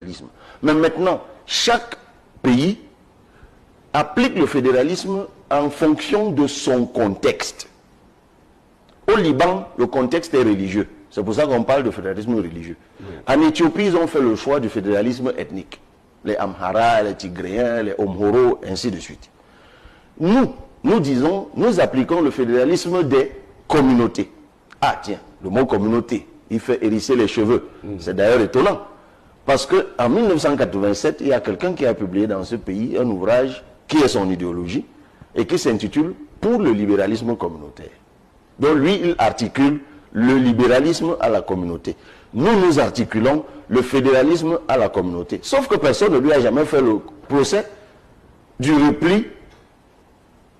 fédéralisme. Mais maintenant, chaque pays applique le fédéralisme en fonction de son contexte. Au Liban, le contexte est religieux. C'est pour ça qu'on parle de fédéralisme religieux. Oui. En Éthiopie, ils ont fait le choix du fédéralisme ethnique. Les Amhara, les Tigréens, les Omhoro, ainsi de suite. Nous disons, nous appliquons le fédéralisme des communautés. Ah tiens, le mot communauté, il fait hérisser les cheveux. C'est d'ailleurs étonnant. Parce qu'en 1987, il y a quelqu'un qui a publié dans ce pays un ouvrage qui est son idéologie et qui s'intitule « Pour le libéralisme communautaire ». Donc lui, il articule le libéralisme à la communauté. Nous articulons le fédéralisme à la communauté. Sauf que personne ne lui a jamais fait le procès du repli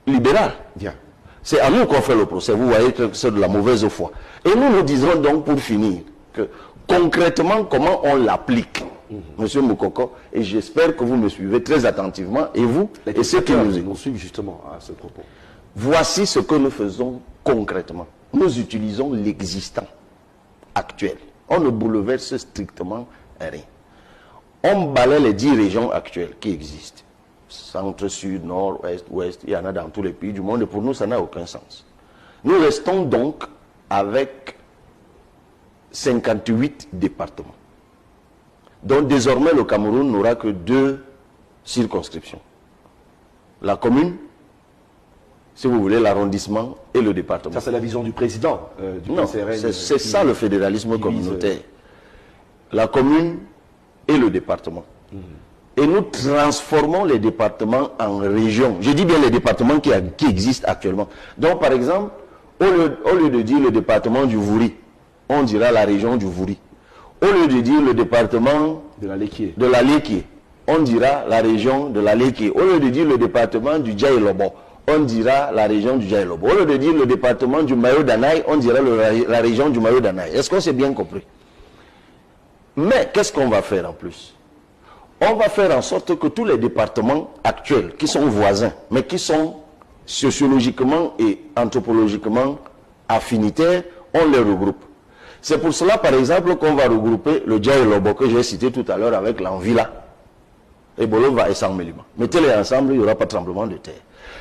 libéral. Bien. C'est à nous qu'on fait le procès. Vous voyez que c'est de la mauvaise foi. Et nous disons donc, pour finir, que concrètement, comment on l'applique, Monsieur Moukoko, et j'espère que vous me suivez très attentivement, et vous, et ceux qui nous suivent justement à ce propos. Voici ce que nous faisons concrètement. Nous utilisons l'existant actuel. On ne bouleverse strictement rien. On balaie les 10 régions actuelles qui existent. Centre, sud, nord, ouest, ouest, il y en a dans tous les pays du monde, et pour nous, ça n'a aucun sens. Nous restons donc avec 58 départements. Donc désormais, le Cameroun n'aura que 2 circonscriptions. La commune, si vous voulez, l'arrondissement et le département. Ça, c'est la vision du président du PCRN. C'est ça le fédéralisme communautaire. La commune et le département. Et nous transformons les départements en régions. Je dis bien les départements qui existent actuellement. Donc, par exemple, au lieu de dire le département du Vouri, on dira la région du Vouri. Au lieu de dire le département de la Léquié, on dira la région de la Léquié. Au lieu de dire le département du Djaïlobo, on dira la région du Djaïlobo. Au lieu de dire le département du Mayo d'Anaï, on dira la région du Mayo d'Anaï. Est-ce qu'on s'est bien compris? Mais qu'est-ce qu'on va faire en plus? On va faire en sorte que tous les départements actuels, qui sont voisins, mais qui sont sociologiquement et anthropologiquement affinitaires, on les regroupe. C'est pour cela, par exemple, qu'on va regrouper le Djaïlobo que j'ai cité tout à l'heure avec l'Anvila, et Bolova et Sanmelima. Mettez-les ensemble, il n'y aura pas de tremblement de terre.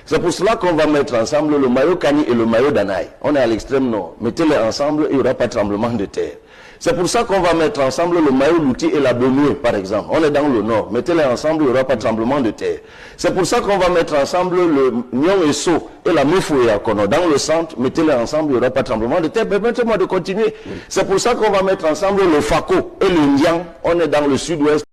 C'est pour cela qu'on va mettre ensemble le Mayo Kani et le Mayo Danaï. On est à l'extrême nord. Mettez-les ensemble, il n'y aura pas de tremblement de terre. C'est pour ça qu'on va mettre ensemble le Mayo Louti et la Benue, par exemple. On est dans le nord. Mettez-les ensemble, il n'y aura pas de tremblement de terre. C'est pour ça qu'on va mettre ensemble le Nyon et So et la Mufou et Akono. Dans le centre, mettez-les ensemble, il n'y aura pas de tremblement de terre. Permettez-moi de continuer. C'est pour ça qu'on va mettre ensemble le Fako et le Ndian. On est dans le sud-ouest.